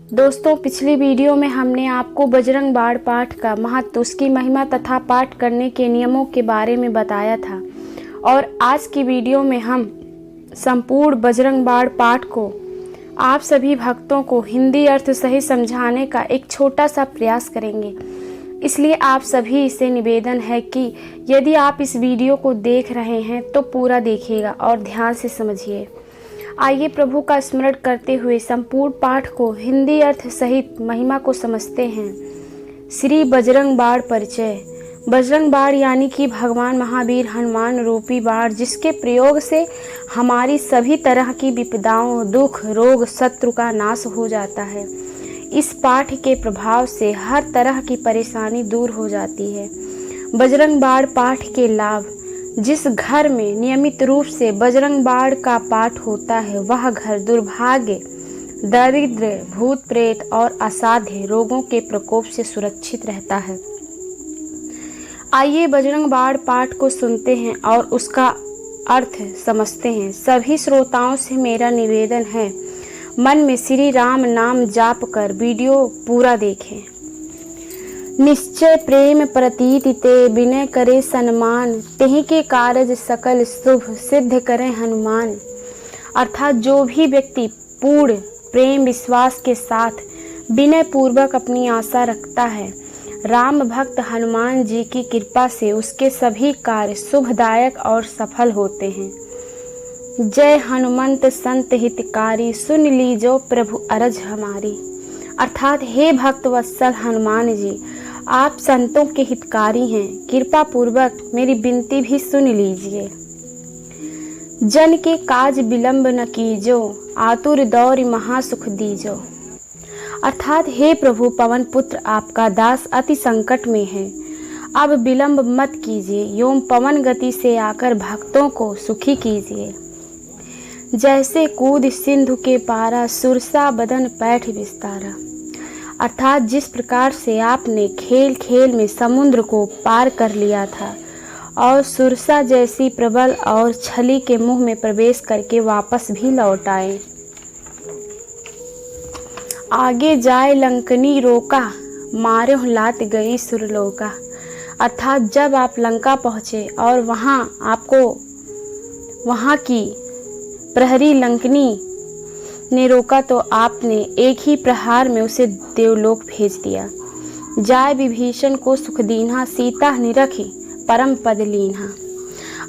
दोस्तों, पिछली वीडियो में हमने आपको बजरंग बाण पाठ का महत्व, उसकी महिमा तथा पाठ करने के नियमों के बारे में बताया था। और आज की वीडियो में हम संपूर्ण बजरंग बाण पाठ को आप सभी भक्तों को हिंदी अर्थ सहित समझाने का एक छोटा सा प्रयास करेंगे। इसलिए आप सभी से निवेदन है कि यदि आप इस वीडियो को देख रहे हैं तो पूरा देखिएगा और ध्यान से समझिए। आइए प्रभु का स्मरण करते हुए संपूर्ण पाठ को हिंदी अर्थ सहित महिमा को समझते हैं। श्री बजरंग बाण परिचय। बजरंग बाण यानी कि भगवान महावीर हनुमान रूपी बाण, जिसके प्रयोग से हमारी सभी तरह की विपदाओं, दुख, रोग, शत्रु का नाश हो जाता है। इस पाठ के प्रभाव से हर तरह की परेशानी दूर हो जाती है। बजरंग बाण पाठ के लाभ। जिस घर में नियमित रूप से बजरंग बाण का पाठ होता है वह घर दुर्भाग्य, दरिद्र, भूत प्रेत और असाध्य रोगों के प्रकोप से सुरक्षित रहता है। आइए बजरंग बाण पाठ को सुनते हैं और उसका अर्थ समझते हैं। सभी श्रोताओं से मेरा निवेदन है, मन में श्री राम नाम जाप कर वीडियो पूरा देखें। निश्चय प्रेम प्रतीति ते विनय करे सन्मान, तेहि के कारज सकल शुभ सिद्ध करे हनुमान। अर्थात जो भी व्यक्ति पूर्ण प्रेम विश्वास के साथ विनय पूर्वक अपनी आशा रखता है, राम भक्त हनुमान जी की कृपा से उसके सभी कार्य शुभदायक और सफल होते हैं। जय हनुमंत संत हितकारी, सुन लीजो प्रभु अरज हमारी। अर्थात हे भक्त वत्सल हनुमान जी, आप संतों के हितकारी हैं, कृपा पूर्वक मेरी विनती भी सुन लीजिए। जन के काज विलंब न कीजो, आतुर दौर महासुख दीजो। अर्थात हे प्रभु पवन पुत्र, आपका दास अति संकट में है, अब विलंब मत कीजिए, यों पवन गति से आकर भक्तों को सुखी कीजिए। जैसे कूद सिंधु के पारा, सुरसा बदन पैठ विस्तारा। अर्थात जिस प्रकार से आपने खेल खेल में समुद्र को पार कर लिया था और सुरसा जैसी प्रबल और छली के मुंह में प्रवेश करके वापस भी लौट आए। आगे जाए लंकनी रोका, मारे लात गई सुरलोका। अर्थात जब आप लंका पहुँचे और वहाँ की प्रहरी लंकनी ने रोका तो आपने एक ही प्रहार में उसे देवलोक भेज दिया। जाय विभीषण को सुख दीन्हा, सीता निरखी परम पद लीन्हा।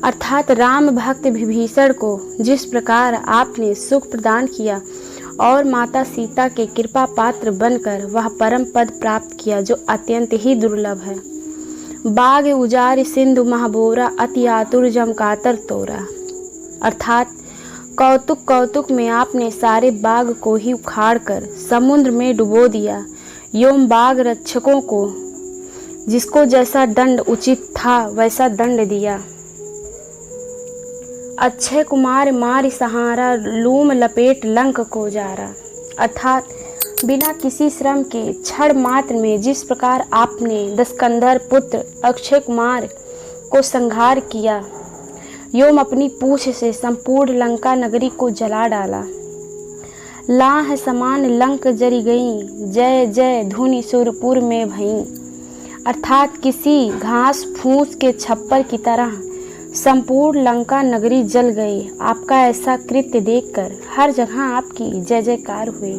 अर्थात राम भक्त विभीषण को जिस प्रकार आपने सुख प्रदान किया और माता सीता के कृपा पात्र बनकर वह परम पद प्राप्त किया, जो अत्यंत ही दुर्लभ है। बाग उजार सिंधु महाबोरा, अति आतुर जम कातर तोरा। अर्थात कौतुक कौतुक में आपने सारे बाग को ही उखाड़ कर समुद्र में डुबो दिया। यों बाग रक्षकों को जिसको जैसा दंड उचित था वैसा दंड दिया। अक्षय कुमार मार सहारा, लूम लपेट लंक को जारा। अर्थात बिना किसी श्रम के क्षण मात्र में जिस प्रकार आपने दशकंधर पुत्र अक्षय कुमार को संहार किया, यों अपनी पूछ से संपूर्ण लंका नगरी को जला डाला। लाह समान लंक जरी गई, जय जय धुनि सुरपुर में भई। अर्थात किसी घास फूस के छप्पर की तरह संपूर्ण लंका नगरी जल गई। आपका ऐसा कृत्य देखकर हर जगह आपकी जय जयकार हुई।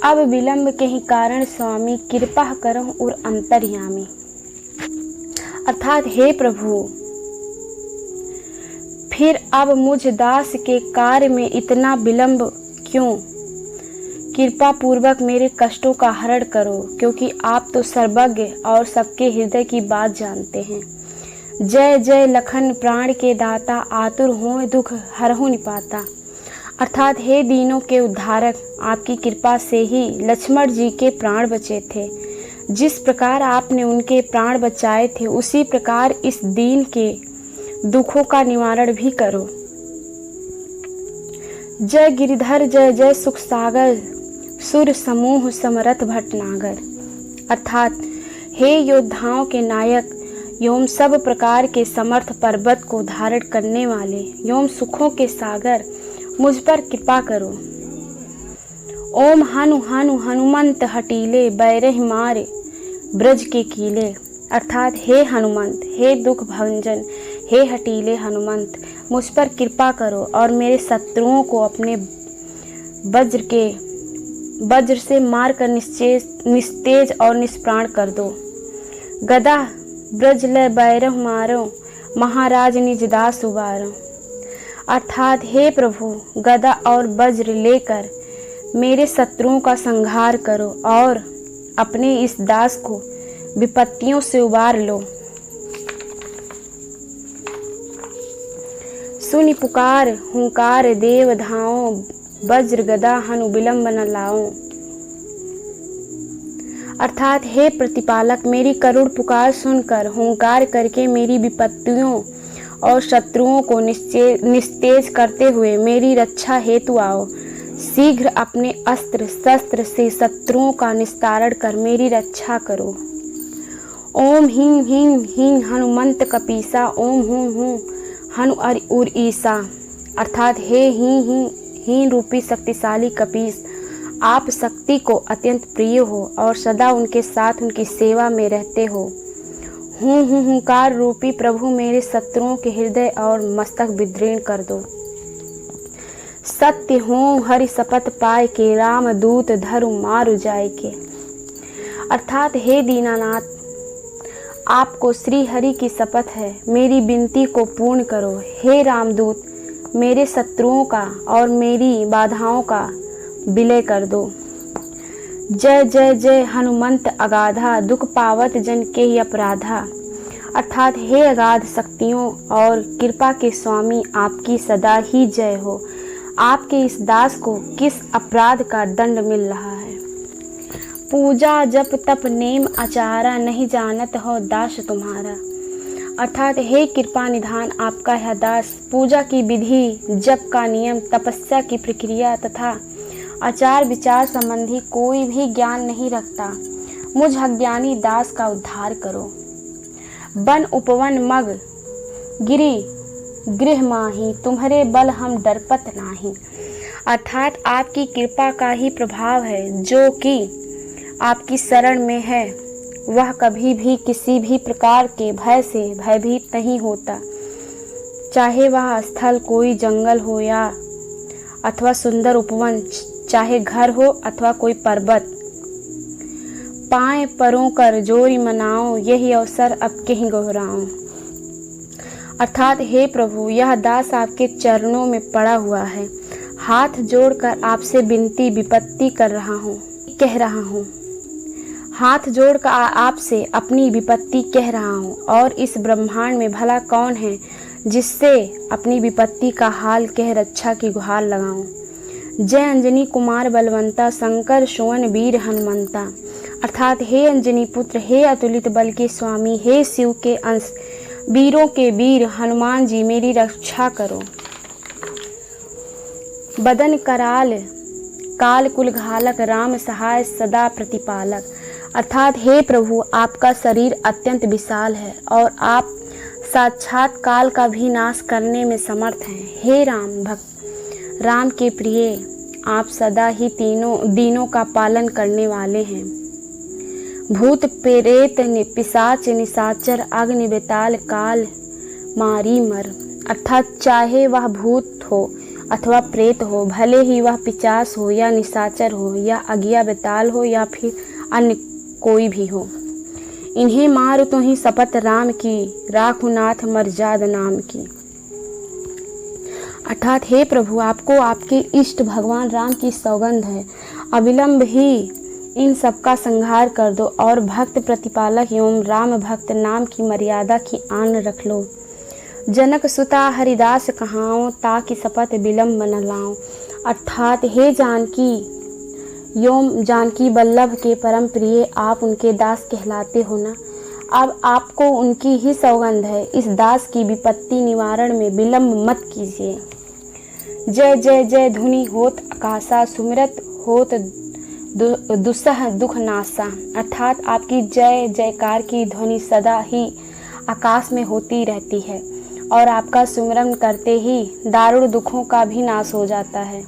अब विलंब के ही कारण स्वामी, कृपा करहु और अंतर्यामी। अर्थात हे प्रभु, फिर अब मुझ दास के कार्य में इतना विलंब क्यों? कृपा पूर्वक मेरे कष्टों का हरण करो, क्योंकि आप तो सर्वज्ञ और सबके हृदय की बात जानते हैं। जय जय लखन प्राण के दाता, आतुर हों दुख हरहु निपाता। अर्थात हे दीनों के उद्धारक, आपकी कृपा से ही लक्ष्मण जी के प्राण बचे थे। जिस प्रकार आपने उनके प्राण बचाए थे, उसी प्रकार इस दीन के दुखों का निवारण भी करो। जय गिरिधर जय जय सुख सागर, सुर समूह समरथ भटनागर। अर्थात हे योद्धाओं के नायक, योम सब प्रकार के समर्थ पर्वत को धारण करने वाले, योम सुखों के सागर, मुझ पर कृपा करो। ओम हनु हनु हनुमंत हटीले बैरह मारे ब्रज के कीले। अर्थात हे हनुमंत, हे दुख भंजन, हे हटीले हनुमंत, मुझ पर कृपा करो और मेरे शत्रुओं को अपने वज्र से मार कर निस्तेज और निष्प्राण कर दो। गदा ब्रज ले बैरह मारो, महाराज निज दास उबारो। अर्थात हे प्रभु, गदा और वज्र लेकर मेरे शत्रुओं का संहार करो और अपने इस दास को विपत्तियों से उबार लो। सुनि पुकार हुंकार देव धाओ, वज्र गदा हनु विलंब न लाओ। अर्थात हे प्रतिपालक, मेरी करुण पुकार सुनकर हुंकार करके मेरी विपत्तियों और शत्रुओं को निस्तेज करते हुए मेरी रक्षा हेतु आओ। शीघ्र अपने अस्त्र शस्त्र से शत्रुओं का निस्तारण कर मेरी रक्षा करो। ओम ह्रीं ह्रीं ह्रीं हनुमंत कपीसा, ओम हूं हूं हनु उर ईसा। अर्थात हे हीं हीं हीं रूपी शक्तिशाली कपीस, आप शक्ति को अत्यंत प्रिय हो और सदा उनके साथ उनकी सेवा में रहते हो। हूं हुंकार रूपी प्रभु, मेरे शत्रुओं के हृदय और मस्तक विदीर्ण कर दो। सत्य हूँ हरि शपथ पाए के, राम दूत धरु मारु जाय के। अर्थात हे दीनानाथ, आपको श्री हरि की शपथ है, मेरी विनती को पूर्ण करो। हे रामदूत, मेरे शत्रुओं का और मेरी बाधाओं का विलय कर दो। जय जय जय हनुमंत अगाधा, दुख पावत जन के ही अपराधा। अर्थात हे अगाध शक्तियों और कृपा के स्वामी, आपकी सदा ही जय हो। आपके इस दास को किस अपराध का दंड मिल रहा है। पूजा जप तप नेम आचारा, नहीं जानत हो दास तुम्हारा। अर्थात हे कृपा निधान, आपका यह दास पूजा की विधि, जप का नियम, तपस्या की प्रक्रिया तथा आचार विचार संबंधी कोई भी ज्ञान नहीं रखता। मुझ अज्ञानी दास का उद्धार करो। वन उपवन मग गिरी गृह माही, तुम्हारे बल हम डरपत नाही। अर्थात आपकी कृपा का ही प्रभाव है, जो कि आपकी शरण में है वह कभी भी किसी भी प्रकार के भय से भयभीत नहीं होता। चाहे वह स्थल कोई जंगल हो या अथवा सुंदर उपवन, चाहे घर हो अथवा कोई पर्वत। पाए परों कर जोरी मनाओ, यही अवसर अब के ही गोहराओ। अर्थात हे प्रभु, यह दास आपके चरणों में पड़ा हुआ है, हाथ जोड़कर आपसे विनती विपत्ति कह रहा हूँ। हाथ जोड़कर आपसे अपनी विपत्ति कह रहा हूँ। और इस ब्रह्मांड में भला कौन है जिससे अपनी विपत्ति का हाल कह रक्षा की गुहार लगाऊं। जय अंजनी कुमार बलवंता, शंकर सुवन वीर हनुमंता। अर्थात हे अंजनी पुत्र, हे अतुलित बल के स्वामी, हे शिव के अंश, वीरों के वीर हनुमान जी, मेरी रक्षा करो। बदन कराल काल कुल घालक, राम सहाय सदा प्रतिपालक। अर्थात हे प्रभु, आपका शरीर अत्यंत विशाल है और आप साक्षात काल का भी नाश करने में समर्थ हैं। हे राम भक्त, राम के प्रिय, आप सदा ही तीनों दीनों का पालन करने वाले हैं। भूत प्रेत पिशाच निशाचर, अग्नि बेताल काल मारी मर। अर्थात चाहे वह भूत हो अथवा प्रेत हो, भले ही वह पिशाच हो या निशाचर हो या अज्ञा बेताल हो या फिर अन्य कोई भी हो, इन्हें मार तो ही शपथ राम की, राखुनाथ मर्याद नाम की। अर्थात हे प्रभु, आपको आपके इष्ट भगवान राम की सौगंध है, अविलंब ही इन सबका संहार कर दो और भक्त प्रतिपालक एवं राम भक्त नाम की मर्यादा की आन रख लो। जनक सुता हरिदास कहाओ, ताकि शपथ विलंब न लाओ। अर्थात हे जानकी एवं जानकी वल्लभ के परम प्रिय, आप उनके दास कहलाते हो ना। अब आपको उनकी ही सौगंध है, इस दास की विपत्ति निवारण में विलंब मत कीजिए। जय जय जय धुनि होत आकाशा, सुमिरत होत दुसह दुख नासा। अर्थात आपकी जय जयकार की ध्वनि सदा ही आकाश में होती रहती है और आपका सुमिरन करते ही दारुण दुखों का भी नाश हो जाता है।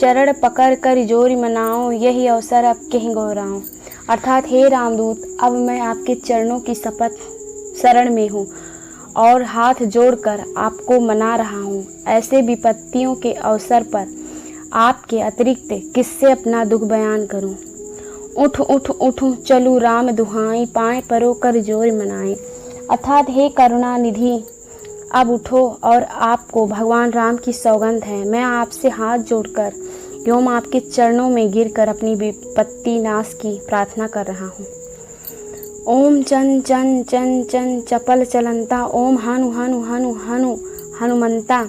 चरण पकड़ कर जोरी मनाओ, यही अवसर अब कहीं गौराओं। अर्थात हे रामदूत, अब मैं आपके चरणों की शरण में हूँ और हाथ जोड़कर आपको मना रहा हूँ। ऐसे विपत्तियों के अवसर पर आपके अतिरिक्त किससे अपना दुख बयान करूँ। उठ उठ उठूँ चलूँ राम दुहाई, पाएँ परो कर जोर मनाएं। अर्थात हे करुणा निधि, अब उठो और आपको भगवान राम की सौगंध है, मैं आपसे हाथ जोड़कर एवं आपके चरणों में गिरकर अपनी विपत्ति नाश की प्रार्थना कर रहा हूँ। ओम चन चन चन चन चपल चलंता, ओम हनु हनु हनु हनु हनुमंता।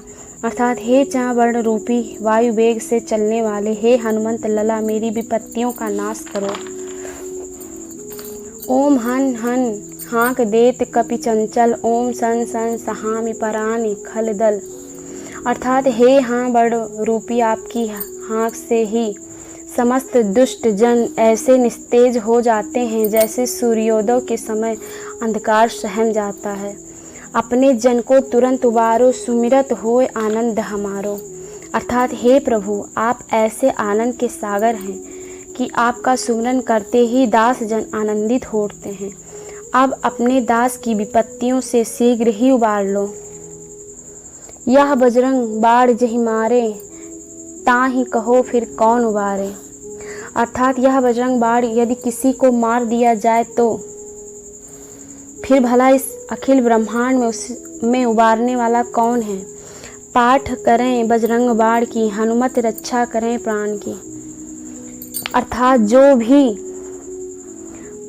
अर्थात हे चावर्ण रूपी वायु वेग से चलने वाले हे हनुमंत लला, मेरी विपत्तियों का नाश करो। ओम हन हन हाँक देत कपि चंचल, ओम सन सन सहामि परानि खलदल। अर्थात हे हाँ बड़ रूपी, आपकी हाँक से ही समस्त दुष्ट जन ऐसे निस्तेज हो जाते हैं जैसे सूर्योदय के समय अंधकार सहम जाता है। अपने जन को तुरंत उबारो, सुमिरत होए आनंद हमारो। अर्थात हे प्रभु, आप ऐसे आनंद के सागर हैं कि आपका सुमिरन करते ही दास जन आनंदित हो उठते हैं। अब अपने दास की विपत्तियों से शीघ्र ही उबार लो। यह बजरंग बाढ़ जहि मारे, ताहि कहो फिर कौन उबारे। अर्थात यह बजरंग बाढ़ यदि किसी को मार दिया जाए तो फिर भला इस अखिल ब्रह्मांड में उबारने वाला कौन है। पाठ करें बजरंग बाढ़ की, हनुमत रक्षा करें प्राण की। अर्थात जो भी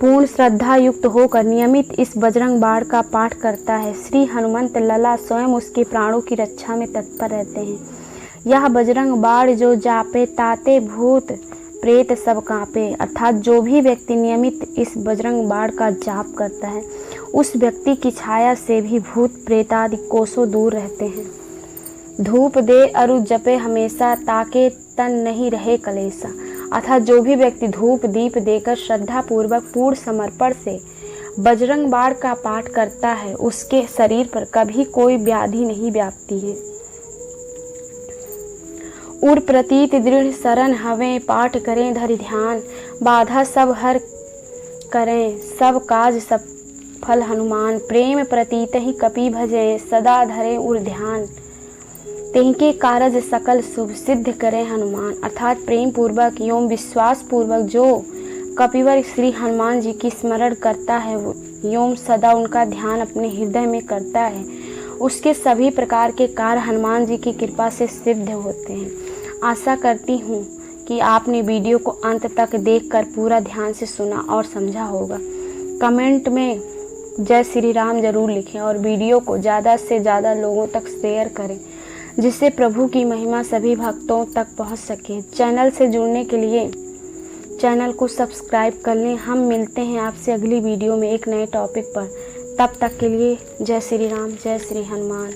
पूर्ण श्रद्धा युक्त होकर नियमित इस बजरंग बाढ़ का पाठ करता है, श्री हनुमंत लला स्वयं उसके प्राणों की रक्षा में तत्पर रहते हैं। यह बजरंग बाढ़ जो जापे, ताते भूत प्रेत सब कांपे। अर्थात जो भी व्यक्ति नियमित इस बजरंग बाढ़ का जाप करता है, उस व्यक्ति की छाया से भी भूत प्रेत आदि कोसों दूर रहते हैं। धूप दे अरु जपे हमेशा, ताके तन नहीं रहे कलेसा। अर्थात जो भी व्यक्ति धूप दीप देकर श्रद्धा पूर्वक पूर्ण समर्पण से बजरंग बाढ़ का पाठ करता है, उसके शरीर पर कभी कोई व्याधि नहीं व्यापती है। उर प्रतीत दृढ़ शरण हवें, पाठ करें धरि ध्यान, बाधा सब हर करें सब काज सब फल हनुमान। प्रेम प्रतीत ही कपि भजें, सदा धरे उर ध्यान, तिनके कारज सकल शुभ सिद्ध करें हनुमान। अर्थात प्रेम पूर्वक एवं विश्वास पूर्वक जो कपिवर श्री हनुमान जी की स्मरण करता है एवं सदा उनका ध्यान अपने हृदय में करता है, उसके सभी प्रकार के कार्य हनुमान जी की कृपा से सिद्ध होते हैं। आशा करती हूँ कि आपने वीडियो को अंत तक देखकर पूरा ध्यान से सुना और समझा होगा। कमेंट में जय श्री राम जरूर लिखें और वीडियो को ज़्यादा से ज़्यादा लोगों तक शेयर करें, जिससे प्रभु की महिमा सभी भक्तों तक पहुंच सके। चैनल से जुड़ने के लिए चैनल को सब्सक्राइब कर लें। हम मिलते हैं आपसे अगली वीडियो में एक नए टॉपिक पर। तब तक के लिए जय श्री राम, जय श्री हनुमान।